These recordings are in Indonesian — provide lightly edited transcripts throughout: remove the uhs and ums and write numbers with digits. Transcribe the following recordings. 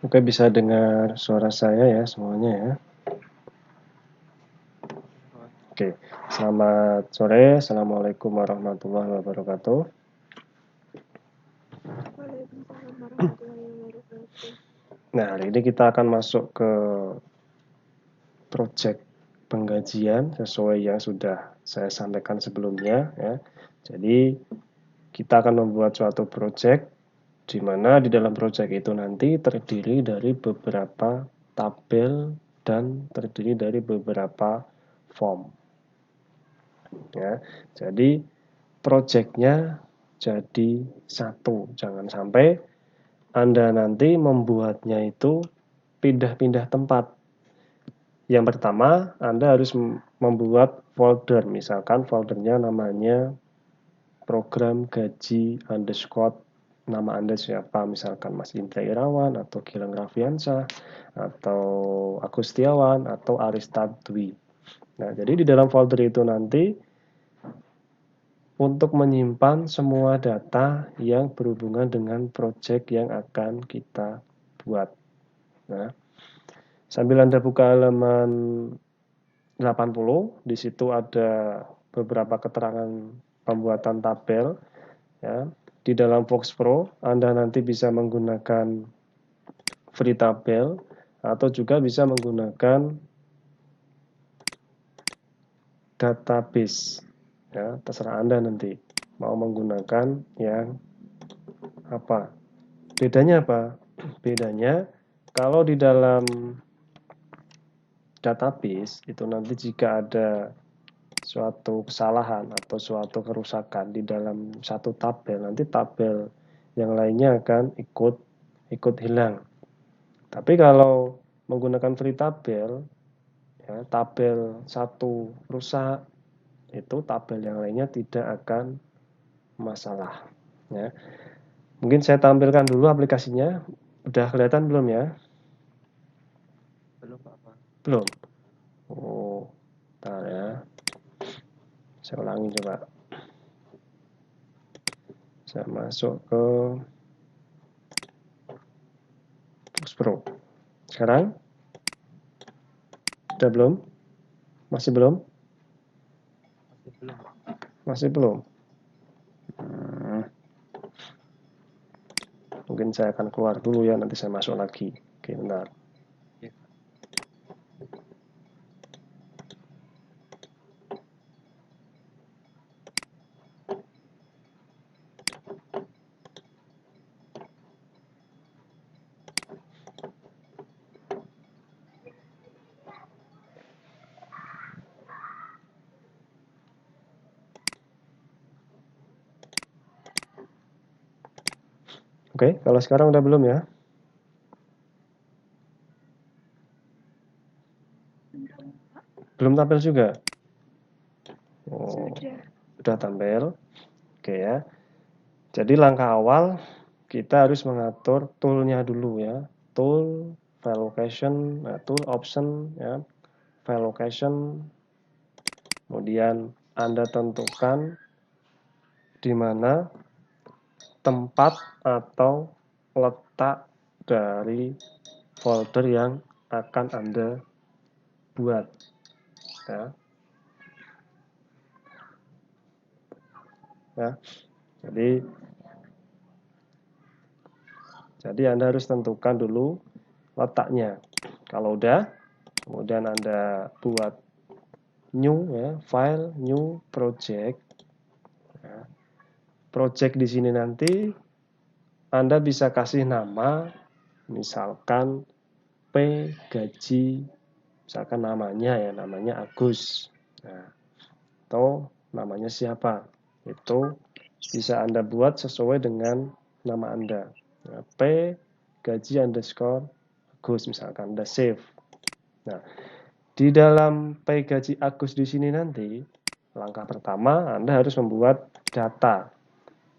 Oke, bisa dengar suara saya ya semuanya ya. Oke, selamat sore. Assalamualaikum warahmatullahi wabarakatuh. Waalaikumsalam warahmatullahi wabarakatuh. Nah, hari ini kita akan masuk ke project penggajian sesuai yang sudah saya sampaikan sebelumnya ya. Jadi, kita akan membuat suatu project di mana di dalam project itu nanti terdiri dari beberapa tabel dan terdiri dari beberapa form ya. Jadi projectnya jadi satu, jangan sampai Anda nanti membuatnya itu pindah-pindah tempat. Yang pertama, Anda harus membuat folder, misalkan foldernya namanya program gaji underscore nama Anda siapa, misalkan Mas Indra Irawan atau Gilang Raffiansah atau Agus Setiawan atau Arista Dwi. Nah, jadi di dalam folder itu nanti untuk menyimpan semua data yang berhubungan dengan project yang akan kita buat. Nah, sambil Anda buka halaman 80, di situ ada beberapa keterangan pembuatan tabel ya. Di dalam Fox Pro, Anda nanti bisa menggunakan free tabel atau juga bisa menggunakan database. Ya, terserah Anda nanti mau menggunakan yang apa. Bedanya apa? Bedanya kalau di dalam database itu nanti jika ada suatu kesalahan atau suatu kerusakan di dalam satu tabel, nanti tabel yang lainnya akan ikut hilang. Tapi kalau menggunakan free tabel, ya, tabel satu rusak, itu tabel yang lainnya tidak akan masalah. Ya. Mungkin saya tampilkan dulu aplikasinya. Udah kelihatan belum ya? Belum, Pak. Belum. Oh, bentar ya. Saya ulangi coba. Saya masuk ke Fox Pro. Sekarang? Udah belum? Masih belum? Masih belum, Pak. Masih belum? Mungkin saya akan keluar dulu ya, nanti saya masuk lagi. Oke, bentar. Oke, Pak. Oke, kalau sekarang udah belum ya? Belum tampil juga? Oh, udah tampil. Oke ya. Jadi langkah awal kita harus mengatur toolnya dulu ya. Tool, file location, tool option ya, file location. Kemudian Anda tentukan di mana tempat atau letak dari folder yang akan Anda buat ya. Ya. Jadi Anda harus tentukan dulu letaknya. Kalau udah, kemudian Anda buat new ya, file new project. Ya. Project di sini nanti Anda bisa kasih nama, misalkan P gaji, misalkan namanya ya, namanya Agus. Nah, atau namanya siapa? Itu bisa Anda buat sesuai dengan nama Anda. Nah, P gaji underscore Agus misalkan Anda save. Nah, di dalam P gaji Agus di sini nanti langkah pertama Anda harus membuat data.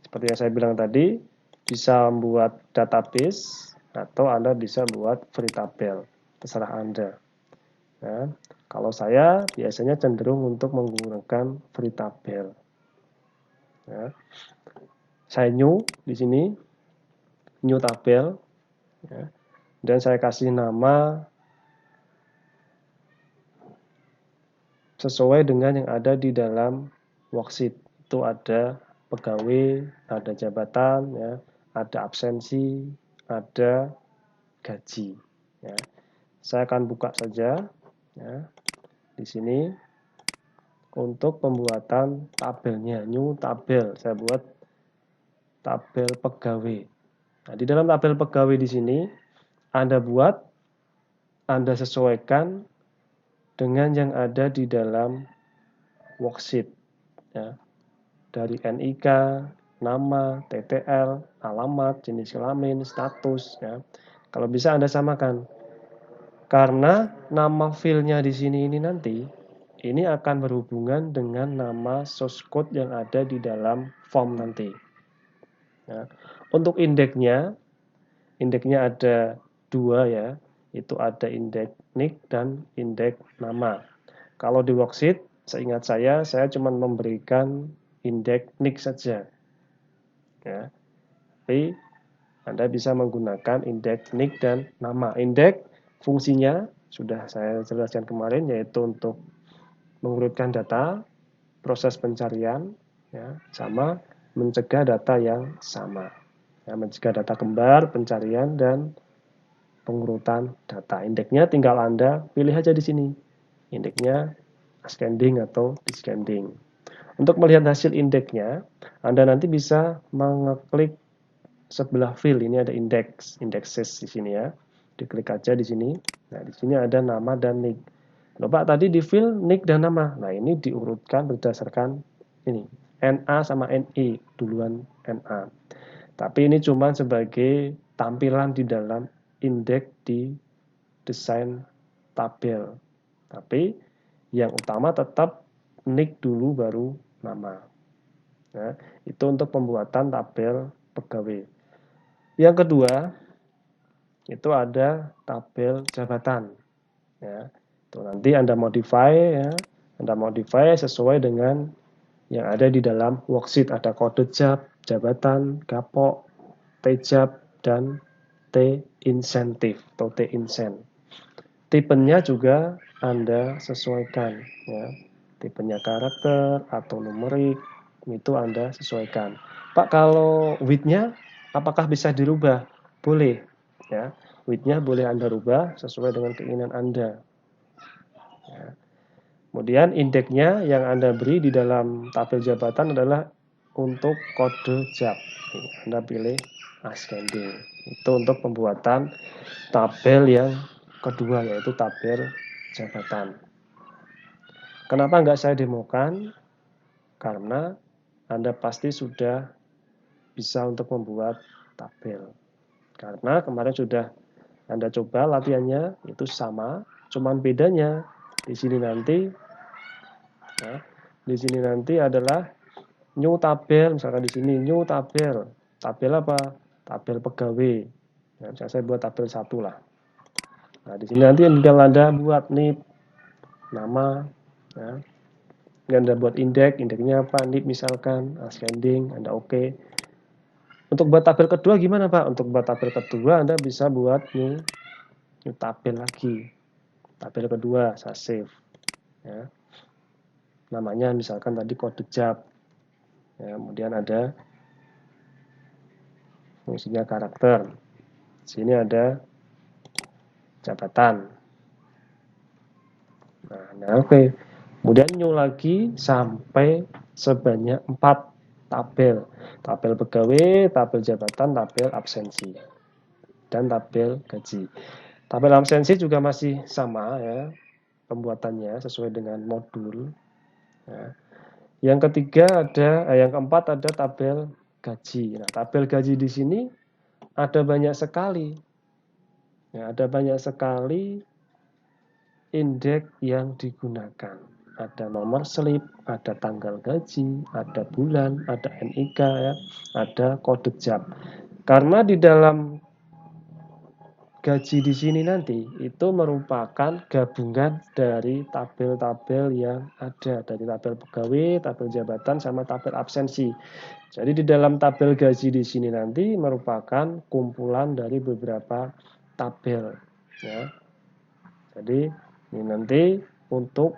Seperti yang saya bilang tadi, bisa membuat database atau Anda bisa buat free tabel. Terserah Anda. Ya, kalau saya biasanya cenderung untuk menggunakan free tabel. Ya. Saya new di sini, new tabel. Ya. Dan saya kasih nama sesuai dengan yang ada di dalam worksheet. Itu ada pegawai, ada jabatan, ya, ada absensi, ada gaji. Ya. Saya akan buka saja, ya, di sini untuk pembuatan tabelnya, new tabel. Saya buat tabel pegawai. Nah, di dalam tabel pegawai di sini Anda buat, Anda sesuaikan dengan yang ada di dalam worksheet, ya. Dari NIK, nama, TTL, alamat, jenis kelamin, status, ya. Kalau bisa Anda samakan. Karena nama filenya di sini ini nanti ini akan berhubungan dengan nama source code yang ada di dalam form nanti. Ya. Untuk indeksnya ada 2 ya, itu ada indeks nick dan indeks nama. Kalau di worksheet, seingat saya cuma memberikan indeks nick saja. Ya. Tapi Anda bisa menggunakan indeks nick dan nama. Indeks fungsinya sudah saya jelaskan kemarin, yaitu untuk mengurutkan data, proses pencarian, ya, sama mencegah data yang sama. Ya, mencegah data kembar, pencarian, dan pengurutan data. Indeksnya tinggal Anda pilih aja di sini. Indeksnya ascending atau descending. Untuk melihat hasil indeksnya, Anda nanti bisa mengeklik sebelah field. Ini ada indexes di sini ya. Diklik aja di sini. Nah, di sini ada nama dan nick. Loh, Pak, tadi di field nick dan nama. Nah, ini diurutkan berdasarkan ini. NA sama NI, duluan NA. Tapi ini cuma sebagai tampilan di dalam indeks di desain tabel. Tapi yang utama tetap nick dulu baru nama. Nah, itu untuk pembuatan tabel pegawai. Yang kedua, itu ada tabel jabatan. Ya, itu nanti Anda modify, ya, Anda modify sesuai dengan yang ada di dalam worksheet. Ada kode job, jabatan, gapok, T-job, dan T-insentif atau T-insen. Tipenya juga Anda sesuaikan, ya. Tipenya karakter atau numerik, itu Anda sesuaikan. Pak, kalau width-nya apakah bisa dirubah? Boleh, ya. Width-nya boleh Anda rubah sesuai dengan keinginan Anda. Ya. Kemudian indeksnya yang Anda beri di dalam tabel jabatan adalah untuk kode job. Anda pilih ascending. Itu untuk pembuatan tabel yang kedua, yaitu tabel jabatan. Kenapa nggak saya demokan? Karena Anda pasti sudah bisa untuk membuat tabel. Karena kemarin sudah Anda coba latihannya, itu sama, cuman bedanya di sini nanti, ya, di sini nanti adalah new tabel, misalkan di sini new tabel. Tabel apa? Tabel pegawai. Nah, misalnya saya buat tabel 1 lah. Nah, di sini nanti tinggal Anda buat NIP, nama, ya. Anda buat indeksnya apa? NIP misalkan, ascending, Anda oke. Untuk buat tabel kedua gimana, Pak? Untuk buat tabel kedua Anda bisa buat new tabel lagi. Tabel kedua saya save, ya. Namanya misalkan tadi kode job. Ya, kemudian ada fungsinya karakter. Di sini ada jabatan. Nah, oke. Kemudian new lagi sampai sebanyak 4 tabel. Tabel pegawai, tabel jabatan, tabel absensi, dan tabel gaji. Tabel absensi juga masih sama ya, pembuatannya sesuai dengan modul. Ya. Yang ketiga yang keempat ada tabel gaji. Nah, tabel gaji di sini ada banyak sekali. Ya, ada banyak sekali indeks yang digunakan. Ada nomor slip, ada tanggal gaji, ada bulan, ada NIK, ya, ada kode job. Karena di dalam gaji di sini nanti itu merupakan gabungan dari tabel-tabel yang ada, dari tabel pegawai, tabel jabatan, sama tabel absensi. Jadi di dalam tabel gaji di sini nanti merupakan kumpulan dari beberapa tabel ya. Jadi ini nanti untuk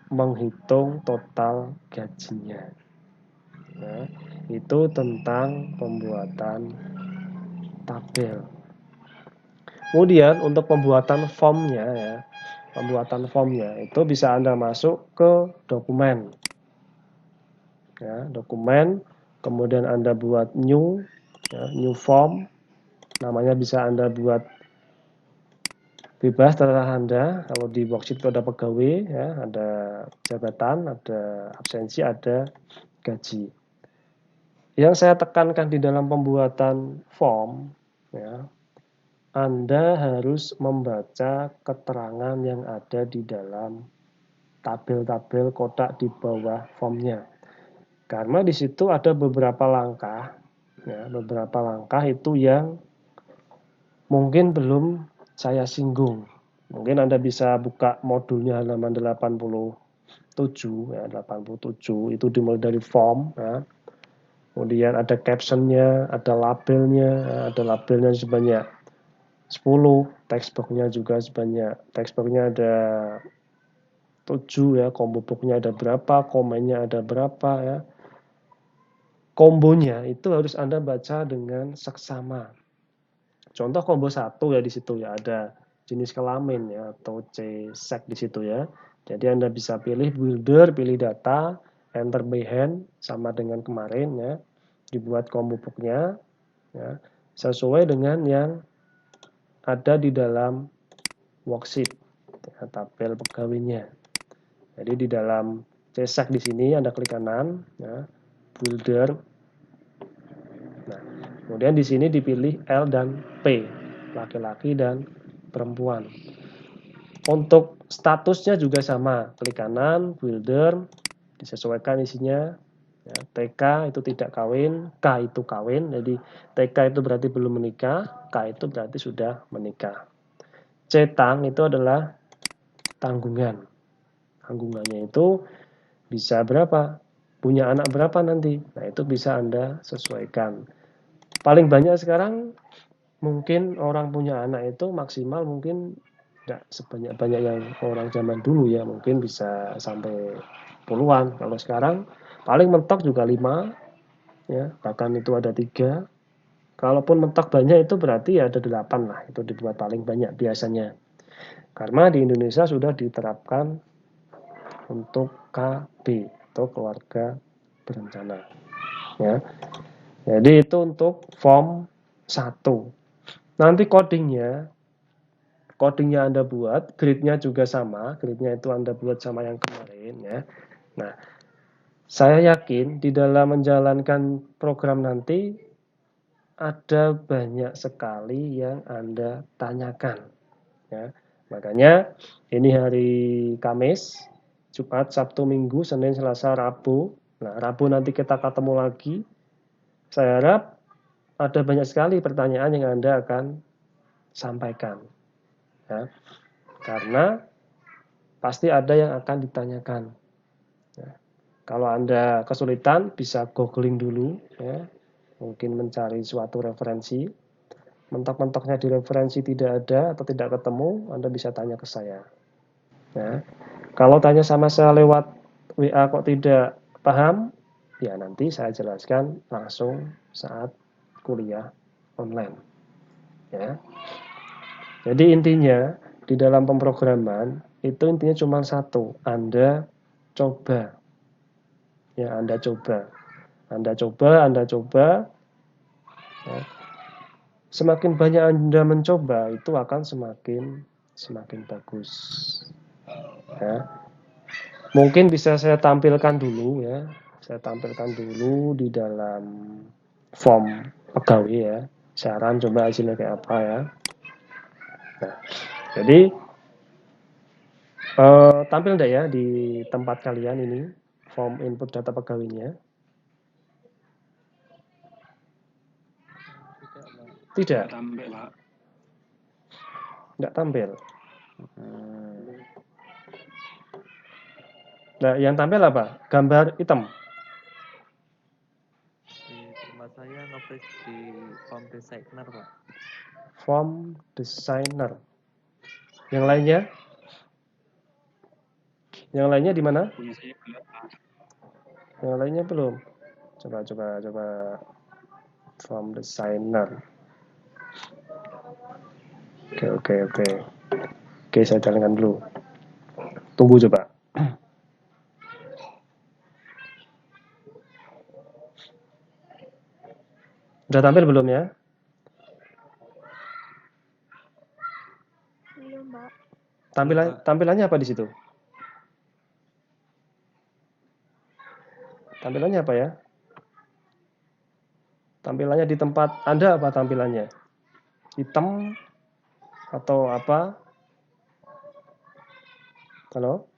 menghitung total gajinya. Nah, itu tentang pembuatan tabel. Kemudian untuk pembuatan formnya ya, pembuatan formnya itu bisa Anda masuk ke dokumen. Ya, dokumen, kemudian Anda buat new, ya, new form, namanya bisa Anda buat bebas terserah Anda. Kalau di worksheet itu ada pegawai, ya, ada jabatan, ada absensi, ada gaji. Yang saya tekankan di dalam pembuatan form, ya, Anda harus membaca keterangan yang ada di dalam tabel-tabel kotak di bawah formnya. Karena di situ ada beberapa langkah, ya, beberapa langkah itu yang mungkin belum saya singgung. Mungkin Anda bisa buka modulnya halaman 87, ya, 87 itu dimulai dari form, ya. Kemudian ada captionnya, ada labelnya, ya, ada labelnya sebanyak 10, textbooknya juga sebanyak, textbooknya ada 7 ya, combo booknya ada berapa, komennya ada berapa ya. Kombonya itu harus Anda baca dengan seksama. Contoh combo 1 ya di situ ya ada jenis kelamin ya atau C sek di situ ya. Jadi Anda bisa pilih builder, pilih data, enter by hand sama dengan kemarin ya. Dibuat combo booknya ya, sesuai dengan yang ada di dalam worksheet ya, tabel pegawainya. Jadi di dalam C-sek di sini Anda klik kanan ya, builder. Nah, kemudian di sini dipilih L dan P, laki-laki dan perempuan. Untuk statusnya juga sama, klik kanan, builder, disesuaikan isinya. Ya, TK itu tidak kawin, K itu kawin, jadi TK itu berarti belum menikah, K itu berarti sudah menikah. C-tang itu adalah tanggungan. Tanggungannya itu bisa berapa, punya anak berapa nanti, nah itu bisa Anda sesuaikan. Paling banyak sekarang mungkin orang punya anak itu maksimal mungkin tidak sebanyak-banyak yang orang zaman dulu ya, mungkin bisa sampai puluhan. Kalau sekarang paling mentok juga 5 ya, bahkan itu ada 3. Kalaupun mentok banyak itu berarti ya ada 8 lah, itu dibuat paling banyak biasanya. Karena di Indonesia sudah diterapkan untuk KB atau keluarga berencana ya. Jadi itu untuk form 1. Nanti codingnya Anda buat, grade-nya juga sama, grade-nya itu Anda buat sama yang kemarin ya. Nah, saya yakin di dalam menjalankan program nanti ada banyak sekali yang Anda tanyakan ya. Makanya ini hari Kamis, Jumat, Sabtu, Minggu, Senin, Selasa, Rabu. Nah, Rabu nanti kita ketemu lagi. Saya harap ada banyak sekali pertanyaan yang Anda akan sampaikan ya. Karena pasti ada yang akan ditanyakan ya. Kalau Anda kesulitan bisa googling dulu ya, mungkin mencari suatu referensi. Mentok-mentoknya di referensi tidak ada atau tidak ketemu, Anda bisa tanya ke saya ya. Kalau tanya sama saya lewat WA kok tidak paham, ya nanti saya jelaskan langsung saat kuliah online ya. Jadi intinya di dalam pemrograman itu intinya cuma satu, Anda coba. Ya, Anda coba. Anda coba. Ya. Semakin banyak Anda mencoba, itu akan semakin bagus. Ya. Mungkin bisa saya tampilkan dulu ya. Saya tampilkan dulu di dalam form pegawai ya. Saran coba hasilnya kayak apa ya. Nah, jadi tampil enggak ya di tempat kalian ini form input data pegawainya? Tidak. Enggak tampil. Nah, yang tampil apa? Gambar hitam. Di tempat saya nge-freeze di form designer, Pak. Form designer. Yang lainnya? Yang lainnya di mana? Punya saya belum, Pak. Yang lainnya belum. Coba. Form designer. Oke. Oke, saya jalankan dulu. Tunggu coba. Udah tampil belum ya? Belum, Mbak. Tampilannya apa di situ? Tampilannya apa ya? Tampilannya di tempat Anda apa tampilannya? Hitam atau apa? Halo?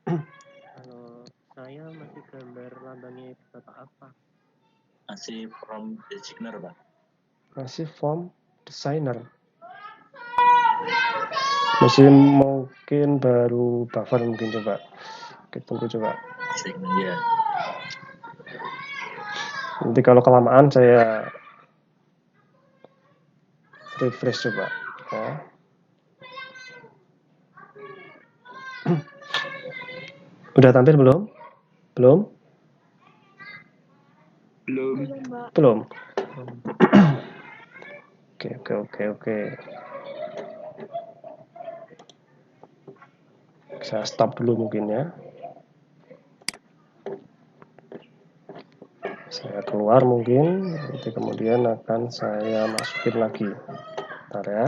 Kalau saya masih gambar lambangnya Bapak apa? Masih from designer, Pak. Masih form designer. Masih mungkin baru buffer mungkin coba. Oke, tunggu coba. Ya. Nanti kalau kelamaan saya refresh coba. Ya. Udah tampil belum? Belum? Belum, Mbak. Belum. Oke. Saya stop dulu mungkin ya. Saya keluar mungkin, nanti kemudian akan saya masukin lagi. Bentar ya.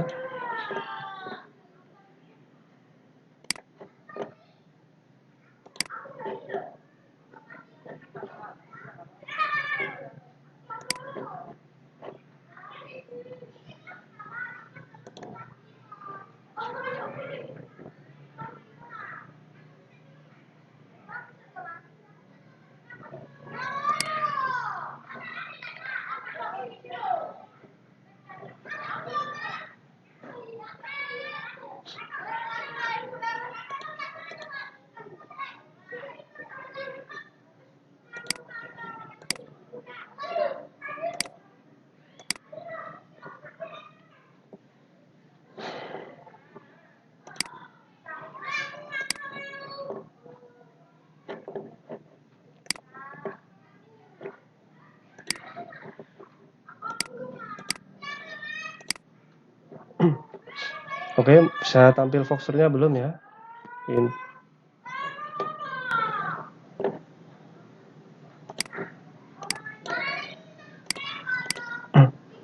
Oke, saya tampil Voxernya belum ya?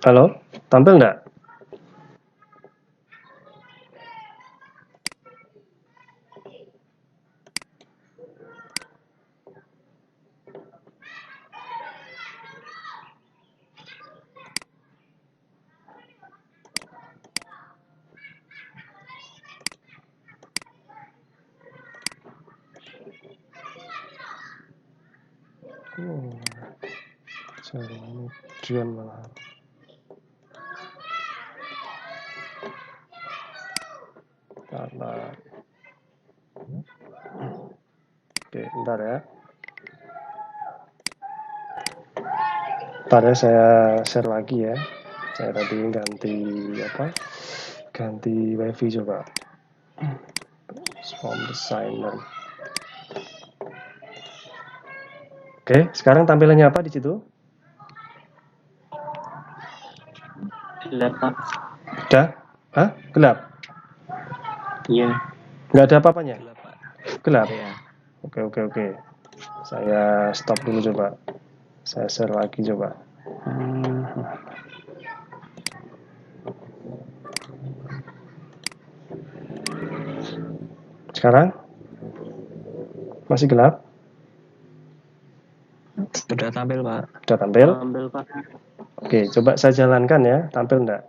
Halo, tampil nggak? Jalan malah. Karena oke, bentar ya. Bentar ya, saya share lagi ya. Saya tadi ganti wifi coba. Form designer. Oke, sekarang tampilannya apa di situ? Gelap, Pak. Udah? Hah? Gelap? Iya. Nggak ada apa-apanya? Gelap, Pak. Gelap? Iya. Oke. Saya stop dulu coba. Saya share lagi coba. Sekarang? Masih gelap? Sudah tampil, Pak. Udah tampil? Tampil, Pak. Oke, coba saya jalankan ya. Tampil enggak?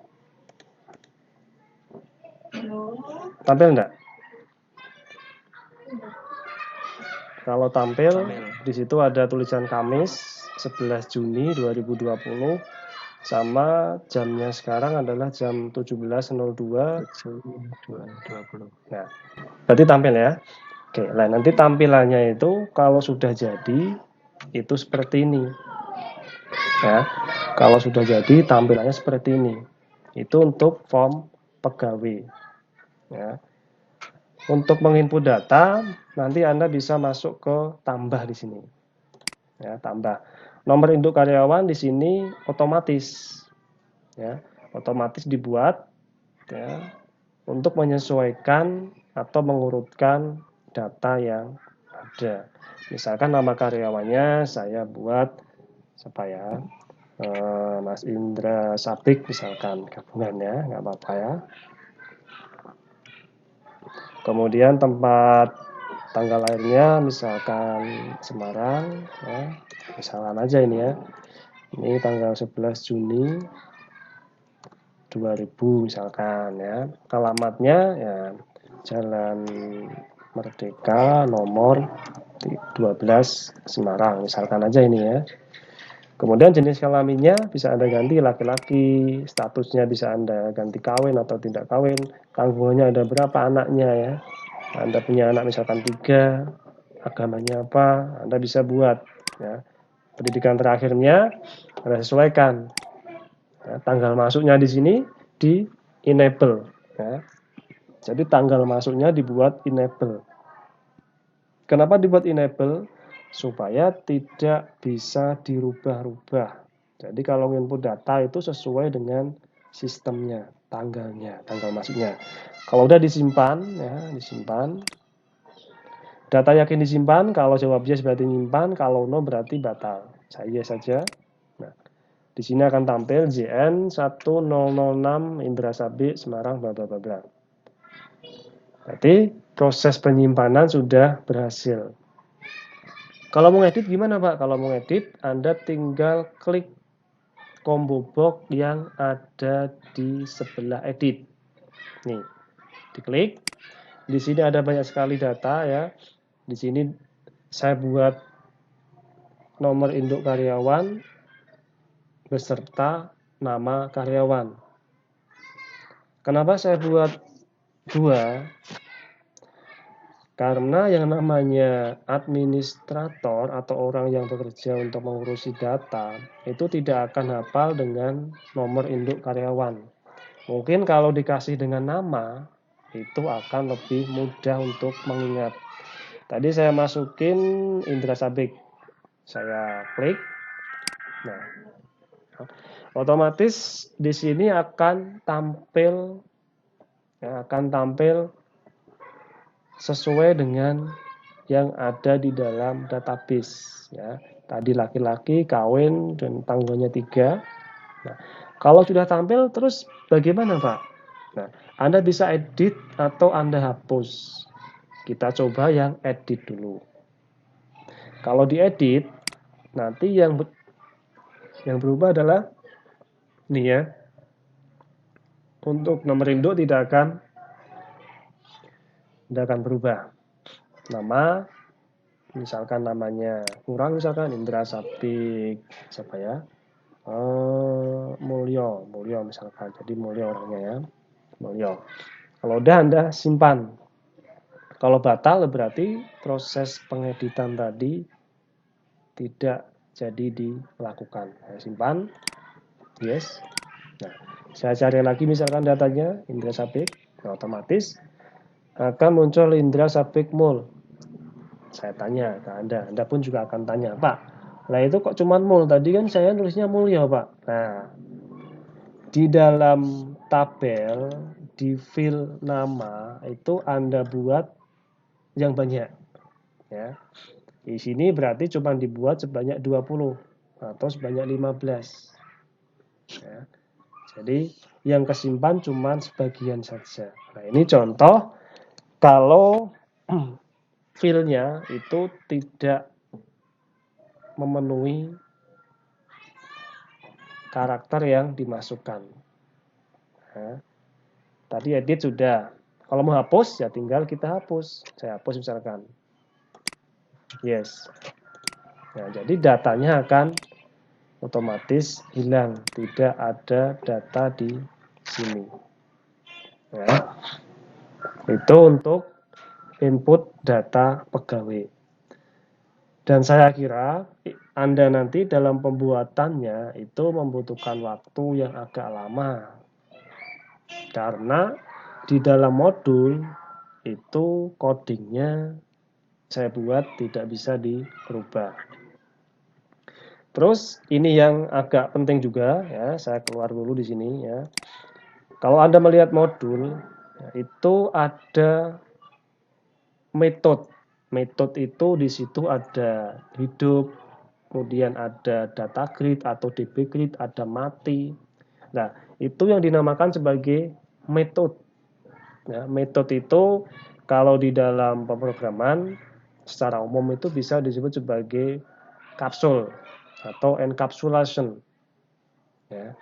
Tampil enggak? Kalau tampil, di situ ada tulisan Kamis 11 Juni 2020 sama jamnya sekarang adalah jam 17.02. 2020. Nah, berarti tampil ya. Oke, nah nanti tampilannya itu kalau sudah jadi itu seperti ini. Ya. Kalau sudah jadi tampilannya seperti ini. Itu untuk form pegawai. Ya. Untuk menginput data, nanti Anda bisa masuk ke tambah di sini. Ya, tambah. Nomor induk karyawan di sini otomatis. Ya, otomatis dibuat ya, untuk menyesuaikan atau mengurutkan data yang ada. Misalkan nama karyawannya saya buat siapa ya? Mas Indra Sapik misalkan, gabungannya nggak apa-apa ya. Kemudian tempat tanggal lahirnya misalkan Semarang ya. Misalkan aja ini ya. Ini tanggal 11 Juni 2000 misalkan ya. Alamatnya ya Jalan Merdeka nomor 12 Semarang misalkan aja ini ya. Kemudian jenis kelaminnya bisa Anda ganti laki-laki, statusnya bisa Anda ganti kawin atau tidak kawin, tanggungannya ada berapa anaknya ya. Anda punya anak misalkan 3, agamanya apa, Anda bisa buat ya. Pendidikan terakhirnya Anda sesuaikan. Ya, tanggal masuknya di sini di enable ya. Jadi tanggal masuknya dibuat enable. Kenapa dibuat enable? Supaya tidak bisa dirubah-rubah. Jadi kalau input data itu sesuai dengan sistemnya, tanggalnya, tanggal masuknya. Kalau udah disimpan, ya disimpan. Data yakin disimpan, kalau jawab yes berarti nyimpan, kalau no berarti batal. Saya yes saja. Nah, di sini akan tampil JN 1006 Indra Sabik Semarang bla bla bla bla. Berarti proses penyimpanan sudah berhasil. Kalau mau ngedit gimana Pak? Kalau mau ngedit, Anda tinggal klik combo box yang ada di sebelah edit. Nih, diklik. Di sini ada banyak sekali data ya. Di sini saya buat nomor induk karyawan beserta nama karyawan. Kenapa saya buat 2? Karena yang namanya administrator atau orang yang bekerja untuk mengurusi data itu tidak akan hafal dengan nomor induk karyawan. Mungkin kalau dikasih dengan nama itu akan lebih mudah untuk mengingat. Tadi saya masukin Indra Sabik. Saya klik. Nah, otomatis di sini akan tampil sesuai dengan yang ada di dalam database ya. Tadi laki-laki, kawin dan tanggungannya 3. Nah, kalau sudah tampil terus bagaimana, Pak? Nah, Anda bisa edit atau Anda hapus. Kita coba yang edit dulu. Kalau diedit, nanti yang berubah adalah ini ya. Untuk nomor induk tidak akan berubah. Nama, misalkan namanya kurang, misalkan Indra Sapik, siapa ya? Mulyo misalkan. Jadi Mulyo orangnya ya. Mulyo. Kalau udah Anda simpan. Kalau batal berarti proses pengeditan tadi tidak jadi dilakukan. Saya simpan. Yes. Nah, saya cari lagi misalkan datanya Indra Sapik. Nah, otomatis akan muncul Indra Sapik Mul. Saya tanya ke Anda pun juga akan tanya, Pak, lah itu kok cuma Mul? Tadi kan saya nulisnya Mulyo, Pak. Nah, di dalam tabel, di fill nama, itu Anda buat yang banyak. Ya. Di sini berarti cuma dibuat sebanyak 20 atau sebanyak 15. Ya. Jadi yang kesimpan cuma sebagian saja. Nah, ini contoh kalau file-nya itu tidak memenuhi karakter yang dimasukkan. Nah, tadi edit sudah. Kalau mau hapus ya tinggal kita hapus. Saya hapus misalkan. Yes. Nah, jadi datanya akan otomatis hilang, tidak ada data di sini. Ya. Itu untuk input data pegawai. Dan saya kira Anda nanti dalam pembuatannya itu membutuhkan waktu yang agak lama. Karena di dalam modul itu codingnya saya buat tidak bisa dirubah. Terus ini yang agak penting juga ya, saya keluar dulu di sini ya. Kalau Anda melihat modul ya, itu ada metode. Metode itu di situ ada hidup, kemudian ada data grid atau DB grid, ada mati. Nah, itu yang dinamakan sebagai metode. Ya, metode itu kalau di dalam pemrograman secara umum itu bisa disebut sebagai kapsul atau encapsulation. Ya.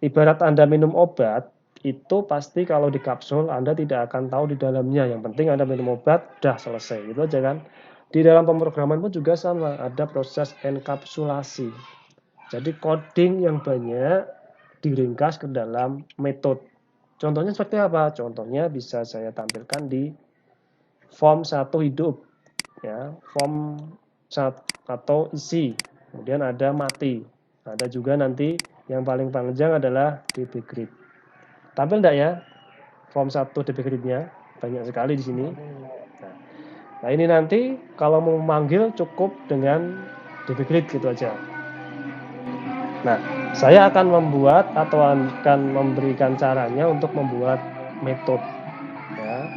Ibarat Anda minum obat, itu pasti kalau di kapsul Anda tidak akan tahu di dalamnya. Yang penting Anda minum obat, dah selesai. Gitu aja kan. Di dalam pemrograman pun juga sama, ada proses enkapsulasi. Jadi coding yang banyak diringkas ke dalam metode. Contohnya seperti apa? Contohnya bisa saya tampilkan di form 1 hidup. Ya, form 1 atau isi. Kemudian ada mati. Ada juga nanti yang paling panjang adalah DB grid. Tampil enggak ya? Form 1 DB grid-nya banyak sekali di sini. Nah, ini nanti kalau mau memanggil cukup dengan DB grid gitu aja. Nah, saya akan membuat atau akan memberikan caranya untuk membuat metode. Ya.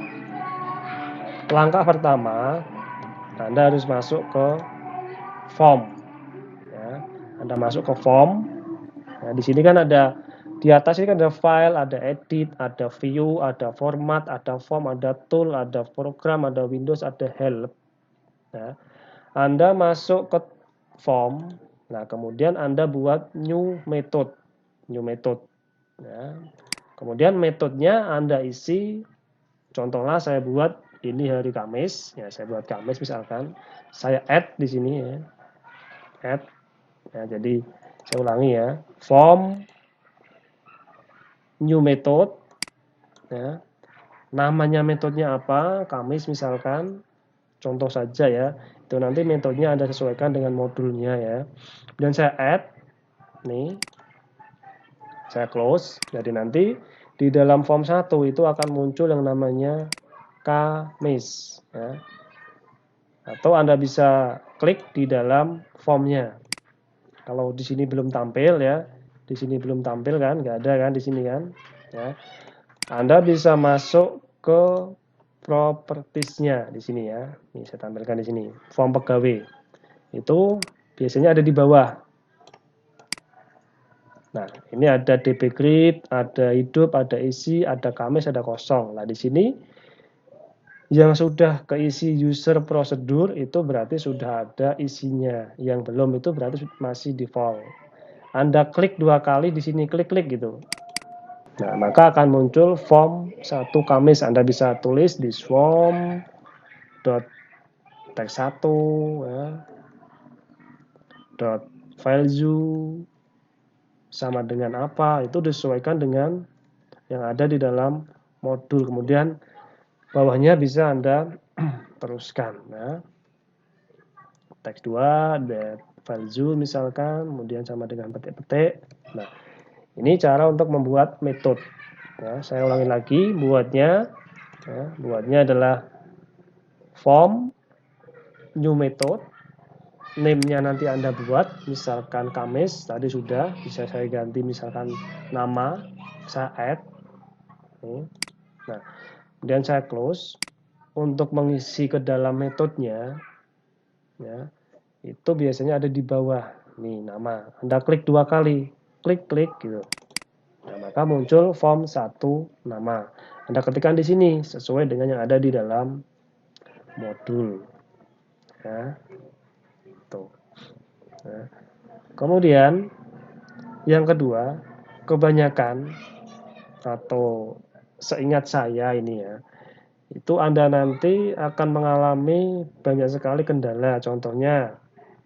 Langkah pertama, Anda harus masuk ke form. Ya. Anda masuk ke form. Nah, di sini kan ada di atas ini kan ada file, ada edit, ada view, ada format, ada form, ada tool, ada program, ada Windows, ada help. Ya. Anda masuk ke form. Nah, kemudian Anda buat new method. Ya. Kemudian metodenya Anda isi. Contohnya saya buat ini hari Kamis. Ya, saya buat Kamis misalkan. Saya add di sini ya. Add. Ya, jadi saya ulangi ya. Form new method. Ya. Namanya metodenya apa? Kamis misalkan. Contoh saja ya. Itu nanti metodenya Anda sesuaikan dengan modulnya ya. Dan saya add nih. Saya close. Jadi nanti di dalam form 1 itu akan muncul yang namanya Kamis ya. Atau Anda bisa klik di dalam formnya. Kalau di sini belum tampil ya. Di sini belum tampil kan, nggak ada kan di sini kan ya. Anda bisa masuk ke propertiesnya di sini ya. Ini saya tampilkan di sini. Form pegawai. Itu biasanya ada di bawah. Nah, ini ada DB grid, ada hidup, ada isi, ada Kamis, ada kosong. Nah, di sini yang sudah keisi user prosedur itu berarti sudah ada isinya. Yang belum itu berarti masih default. Anda klik 2 kali di sini, klik-klik gitu. Nah, maka akan muncul form 1 Kamis. Anda bisa tulis di form .text1 ya, .value sama dengan apa, itu disesuaikan dengan yang ada di dalam modul. Kemudian bawahnya bisa Anda teruskan ya. Teks 2 value misalkan, kemudian sama dengan petik-petik. Nah, ini cara untuk membuat metode ya. Saya ulangi lagi, buatnya adalah form new method. Name-nya nanti Anda buat, misalkan Kamis, tadi sudah, bisa saya ganti misalkan nama, saya add. Nah, kemudian saya close. Untuk mengisi ke dalam metodenya, ya, itu biasanya ada di bawah. Nih, nama. Anda klik 2 kali, klik-klik gitu. Nah, maka muncul form 1 nama. Anda ketikkan di sini, sesuai dengan yang ada di dalam modul. Ya. Tuh. Nah, kemudian yang kedua, kebanyakan atau seingat saya ini ya, itu Anda nanti akan mengalami banyak sekali kendala. Contohnya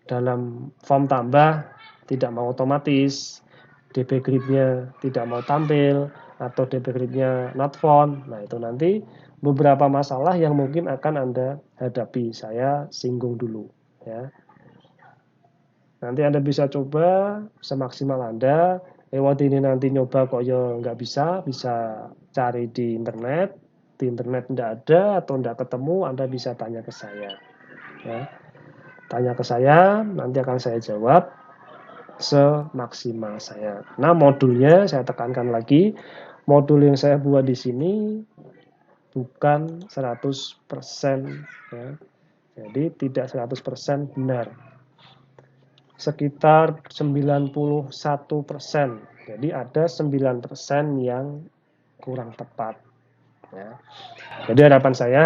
dalam form tambah tidak mau otomatis, DB grid-nya tidak mau tampil, atau DB grid-nya not found. Nah, itu nanti beberapa masalah yang mungkin akan Anda hadapi. Saya singgung dulu ya. Nanti Anda bisa coba semaksimal Anda. lewat ini nanti nyoba kok ya nggak bisa cari di internet nggak ada atau nggak ketemu, Anda bisa tanya ke saya. Ya. Tanya ke saya, nanti akan saya jawab semaksimal saya. Nah, modulnya saya tekankan lagi, modul yang saya buat di sini bukan 100%, ya. Jadi tidak 100% benar. Sekitar 91%. Jadi ada 9% yang kurang tepat. Ya. Jadi harapan saya,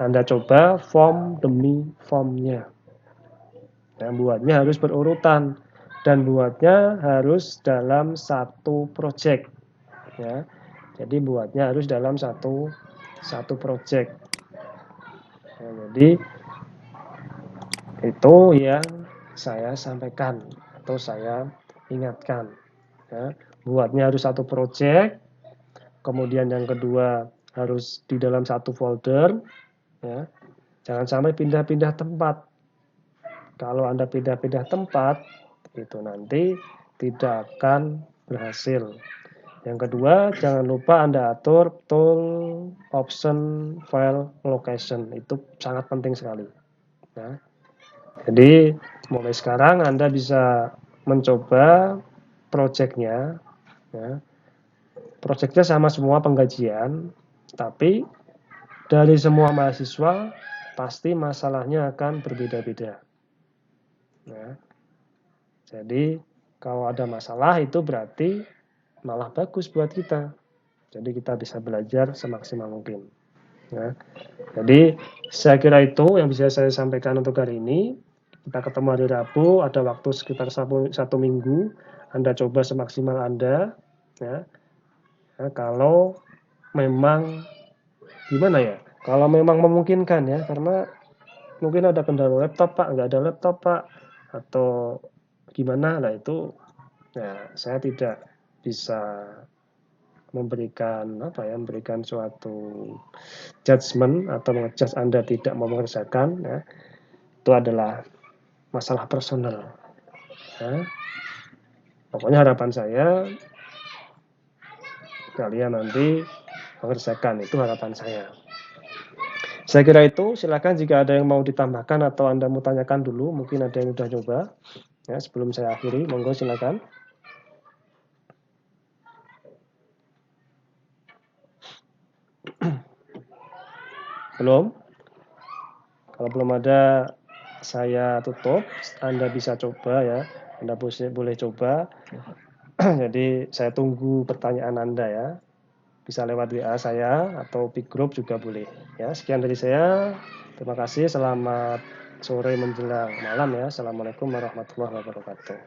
Anda coba form demi formnya. Nah, buatnya harus berurutan dan buatnya harus dalam satu project. Ya. Jadi buatnya harus dalam satu project. Ya, jadi itu yang saya sampaikan atau saya ingatkan. Ya. Buatnya harus satu project. Kemudian yang kedua harus di dalam satu folder. Ya. Jangan sampai pindah-pindah tempat. Kalau Anda pindah-pindah tempat, itu nanti tidak akan berhasil. Yang kedua, jangan lupa Anda atur tool option file location. Itu sangat penting sekali. Ya. Jadi mulai sekarang Anda bisa mencoba projectnya. Ya. Projectnya sama semua penggajian, tapi dari semua mahasiswa pasti masalahnya akan berbeda-beda. Ya. Jadi kalau ada masalah itu berarti malah bagus buat kita. Jadi kita bisa belajar semaksimal mungkin. Ya. Jadi saya kira itu yang bisa saya sampaikan untuk hari ini. Kita ketemu hari Rabu, ada waktu sekitar 1 minggu. Anda coba semaksimal Anda. Ya. Nah, kalau memang gimana ya? Kalau memang memungkinkan ya, karena mungkin ada kendala laptop Pak, nggak ada laptop Pak, atau gimana lah itu. Ya, saya tidak bisa memberikan suatu judgement atau mengejudge Anda tidak mau mengerjakan, ya. Itu adalah masalah personal. Ya. Pokoknya harapan saya kalian nanti mengerjakan, itu harapan saya. Saya kira itu, silakan jika ada yang mau ditambahkan atau Anda mau tanyakan dulu, mungkin ada yang sudah coba. Ya, sebelum saya akhiri, monggo silakan. Belum? Kalau belum ada, saya tutup. Anda bisa coba ya. Anda boleh coba. Jadi saya tunggu pertanyaan Anda ya. Bisa lewat WA saya atau big group juga boleh. Ya, sekian dari saya. Terima kasih. Selamat sore menjelang malam ya. Assalamualaikum warahmatullahi wabarakatuh.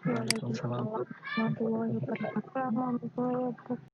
Waalaikumsalam warahmatullahi wabarakatuh.